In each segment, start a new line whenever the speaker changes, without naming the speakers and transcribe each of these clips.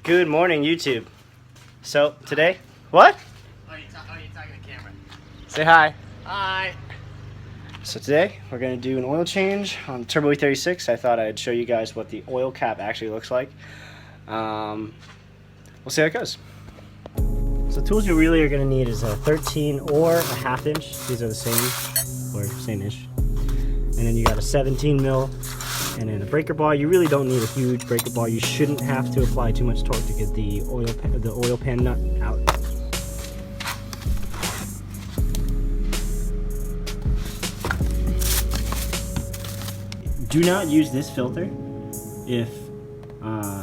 Good morning, YouTube. So today, what?
Oh, you're talking to the camera.
Say hi.
Hi.
So today we're gonna do an oil change on the Turbo E36. I thought I'd show you guys what the oil cap actually looks like. We'll see how it goes. So tools you really are gonna need is a 13 or a ½ inch. These are the same, or same-ish. And then you got a 17 mil. And then a breaker bar. You really don't need a huge breaker bar. You shouldn't have to apply too much torque to get the oil pan nut out. Do not use this filter if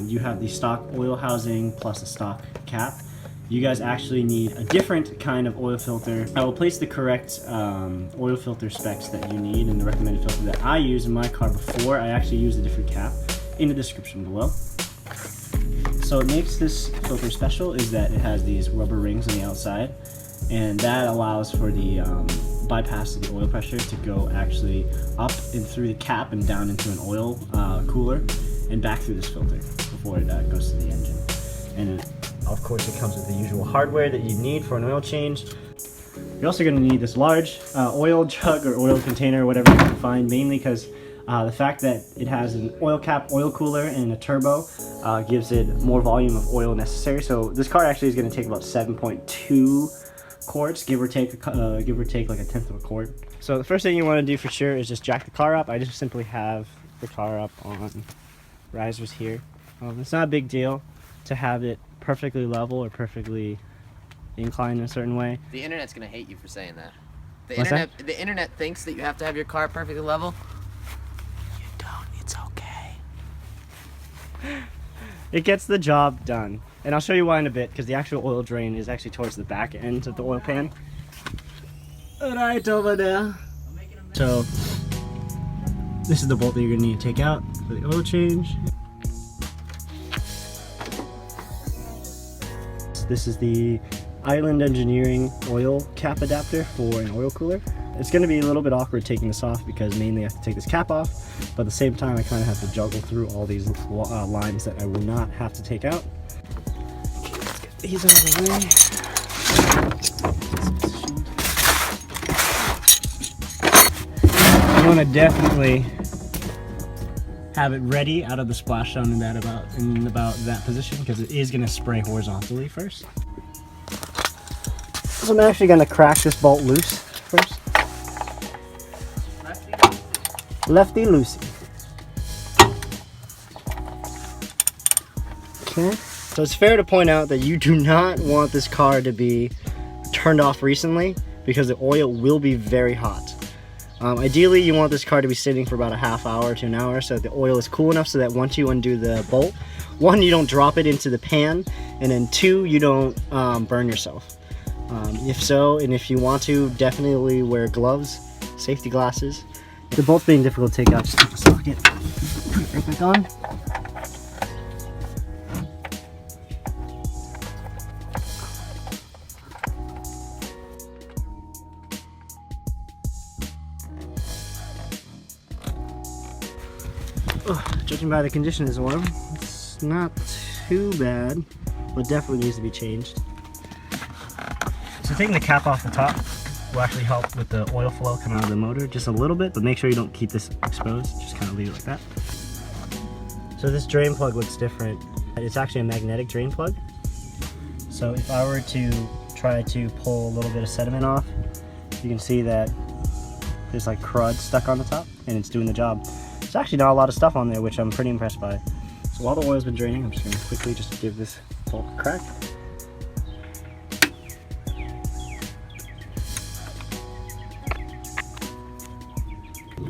you have the stock oil housing plus a stock cap. You guys actually need a different kind of oil filter. I will place the correct oil filter specs that you need and the recommended filter that I use in my car before I actually use a different cap in the description below. So what makes this filter special is that it has these rubber rings on the outside, and that allows for the bypass of the oil pressure to go actually up and through the cap and down into an oil cooler and back through this filter before it goes to the engine. And of course, it comes with the usual hardware that you need for an oil change. You're also going to need this large oil jug or oil container, whatever you can find, mainly because the fact that it has an oil cap, oil cooler, and a turbo gives it more volume of oil necessary. So this car actually is going to take about 7.2 quarts, give or take like a tenth of a quart. So the first thing you want to do for sure is just jack the car up. I just simply have the car up on risers here. It's not a big deal to have it perfectly level or perfectly inclined in a certain way.
The internet's gonna hate you for saying that. The internet thinks that you have to have your car perfectly level. You don't. It's okay.
It gets the job done, and I'll show you why in a bit, because the actual oil drain is actually towards the back end of the oil pan. Right over there. So this is the bolt that you're gonna need to take out for the oil change. This is the Island Engineering oil cap adapter for an oil cooler. It's going to be a little bit awkward taking this off because mainly I have to take this cap off, but at the same time I kind of have to juggle through all these lines that I will not have to take out. Okay, let's get these out of the way. You want to definitely have it ready out of the splash zone in about that position, because it is going to spray horizontally first. So I'm actually going to crack this bolt loose first. Lefty loosey. Okay. So it's fair to point out that you do not want this car to be turned off recently, because the oil will be very hot. Ideally, you want this car to be sitting for about a ½ hour to an hour so that the oil is cool enough so that once you undo the bolt, 1, you don't drop it into the pan, and then 2, you don't burn yourself. If so, and if you want to, definitely wear gloves, safety glasses. The bolt's being difficult to take out, just take the socket, put it right back on. Judging by the condition of this oil, it's not too bad, but definitely needs to be changed. So taking the cap off the top will actually help with the oil flow coming out of the motor just a little bit, but make sure you don't keep this exposed, just kind of leave it like that. So this drain plug looks different. It's actually a magnetic drain plug. So if I were to try to pull a little bit of sediment off, you can see that there's like crud stuck on the top, and it's doing the job. There's actually not a lot of stuff on there, which I'm pretty impressed by. So while the oil's been draining, I'm just going to quickly just give this bolt a crack.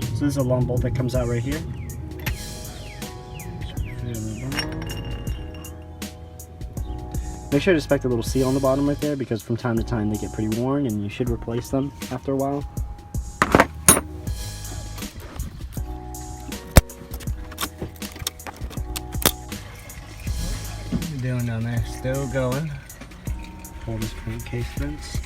So this is a long bolt that comes out right here. Make sure to inspect the little seal on the bottom right there, because from time to time they get pretty worn and you should replace them after a while. Doing down there, still going. Pull this crankcase fence.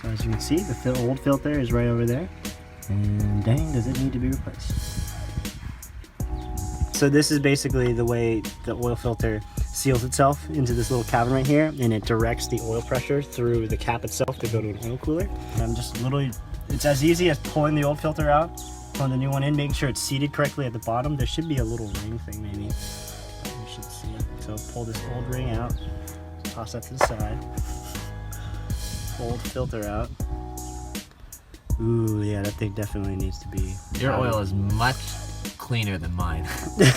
So as you can see, the old filter is right over there. And dang, does it need to be replaced. So this is basically the way the oil filter seals itself into this little cavern right here, and it directs the oil pressure through the cap itself to go to an oil cooler. And I'm just literally, it's as easy as pulling the old filter out, pulling the new one in, making sure it's seated correctly at the bottom. There should be a little ring thing maybe, you should see. So pull this old ring out, toss that to the side, old filter out. Ooh, yeah, that thing definitely needs to be.
Your oil is much cleaner than mine.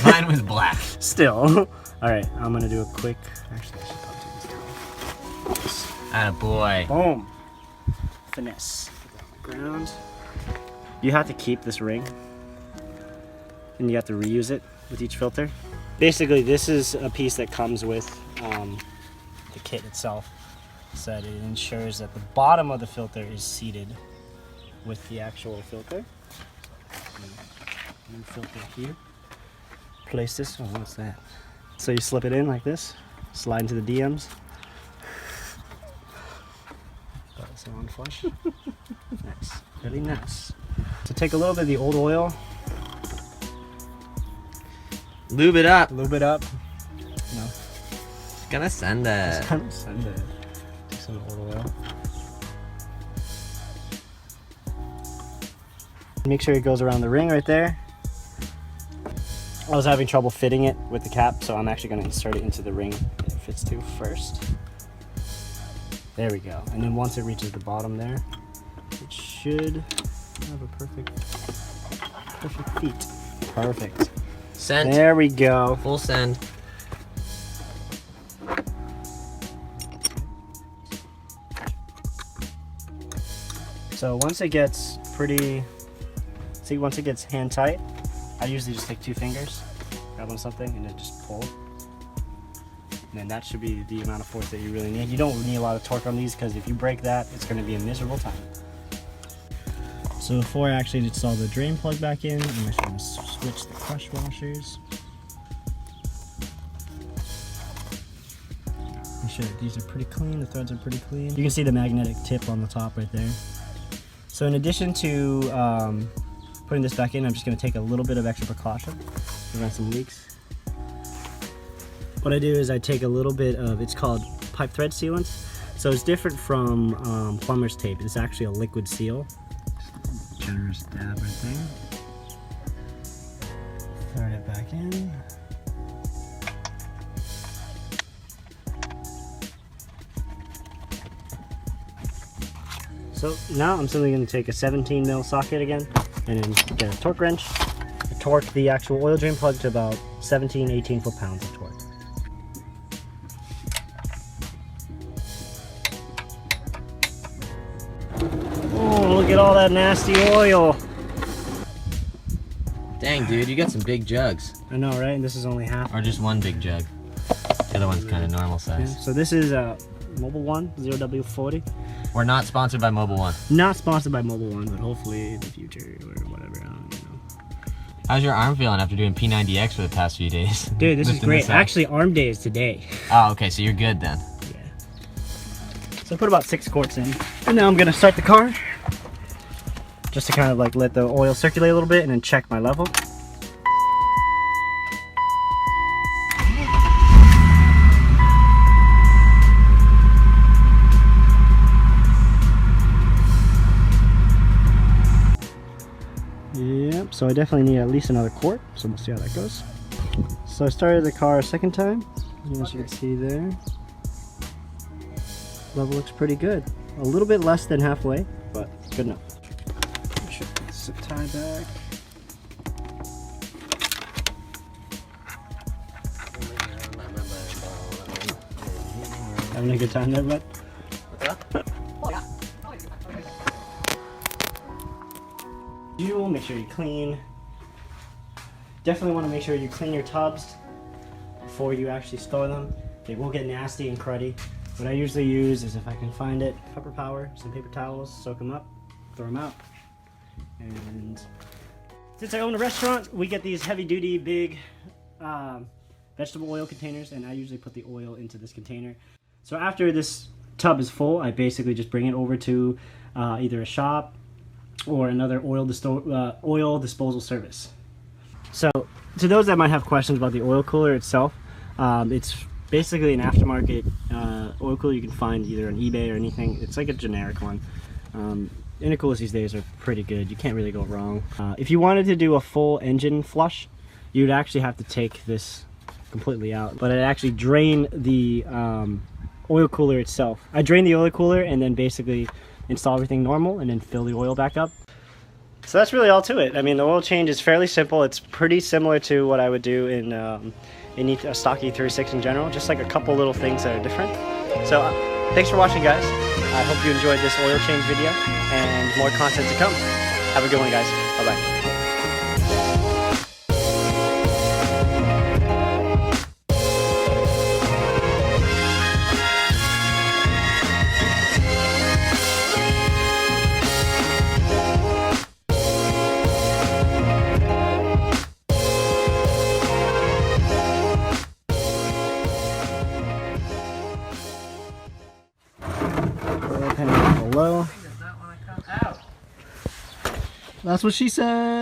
Mine was black.
Still. Alright, I'm gonna do a quick. Actually, I should probably take this down.
Attaboy.
Boom. Finesse. Put that on the ground. You have to keep this ring, and you have to reuse it with each filter. Basically, this is a piece that comes with the kit itself, so that it ensures that the bottom of the filter is seated with the actual filter. And filter here. Place this. Oh, what's that? So you slip it in like this, slide into the DMs. That's on flush. Nice, really nice. So take a little bit of the old oil,
Lube it up.
lube it up. No,
It's gonna send it.
just kind of send it. Take some old oil. Make sure it goes around the ring right there. I was having trouble fitting it with the cap, so I'm actually going to insert it into the ring it fits to first. There we go. And then once it reaches the bottom there, it should have a perfect feet. Perfect.
Sent.
There we go.
Full send.
So once it gets once it gets hand tight, I usually just take 2 fingers, grab on something, and then just pull. And then that should be the amount of force that you really need. You don't need a lot of torque on these, because if you break that, it's going to be a miserable time. So before I actually install the drain plug back in, I'm just going to switch the crush washers. Make sure that these are pretty clean, the threads are pretty clean. You can see the magnetic tip on the top right there. So in addition to putting this back in, I'm just going to take a little bit of extra precaution to prevent some leaks. What I do is I take a little bit of, it's called pipe thread sealant. So it's different from plumber's tape. It's actually a liquid seal. Generous dab right there. Thread it back in. So now I'm simply going to take a 17 mil socket again, and then get a torque wrench, torque the actual oil drain plug to about 17-18 foot-pounds of torque. Oh, look at all that nasty oil!
Dang, dude, you got some big jugs.
I know, right? And this is only half.
Or just one big jug. The other one's kind of normal
Yeah.
size.
So this is Mobile One 0W40.
We're not sponsored by Mobile One.
Not sponsored by Mobile One, but hopefully in the future or whatever. I don't know.
How's your arm feeling after doing P90X for the past few days?
Dude, this is
Lifting
great.
up?
Actually, arm day is today.
Oh, okay, so you're good then.
Yeah. So I put about 6 quarts in. And now I'm going to start the car. Just to kind of like let the oil circulate a little bit and then check my level. Yep, so I definitely need at least another quart, so we'll see how that goes. So I started the car a second time, as you can see there. Level looks pretty good. A little bit less than halfway, but good enough. Should put the zip tie back. Having a good time there, bud? Usual, make sure you clean. Definitely want to make sure you clean your tubs before you actually store them. They will get nasty and cruddy. What I usually use is, if I can find it, pepper power, some paper towels, soak them up, throw them out. And since I own a restaurant, we get these heavy duty big vegetable oil containers, and I usually put the oil into this container. So after this tub is full, I basically just bring it over to either a shop or another oil disposal service. So to those that might have questions about the oil cooler itself, it's basically an aftermarket oil cooler you can find either on eBay or anything. It's like a generic one. Intercoolers these days are pretty good. You can't really go wrong. If you wanted to do a full engine flush, you'd actually have to take this completely out, but it actually drain the oil cooler itself. I drain the oil cooler and then basically install everything normal and then fill the oil back up. So that's really all to it. I mean, the oil change is fairly simple. It's pretty similar to what I would do in a stock E36 in general, just like a couple little things that are different. So thanks for watching, guys. I hope you enjoyed this oil change video and more content to come. Have a good one, guys. Bye-bye. Below.
That's what she said.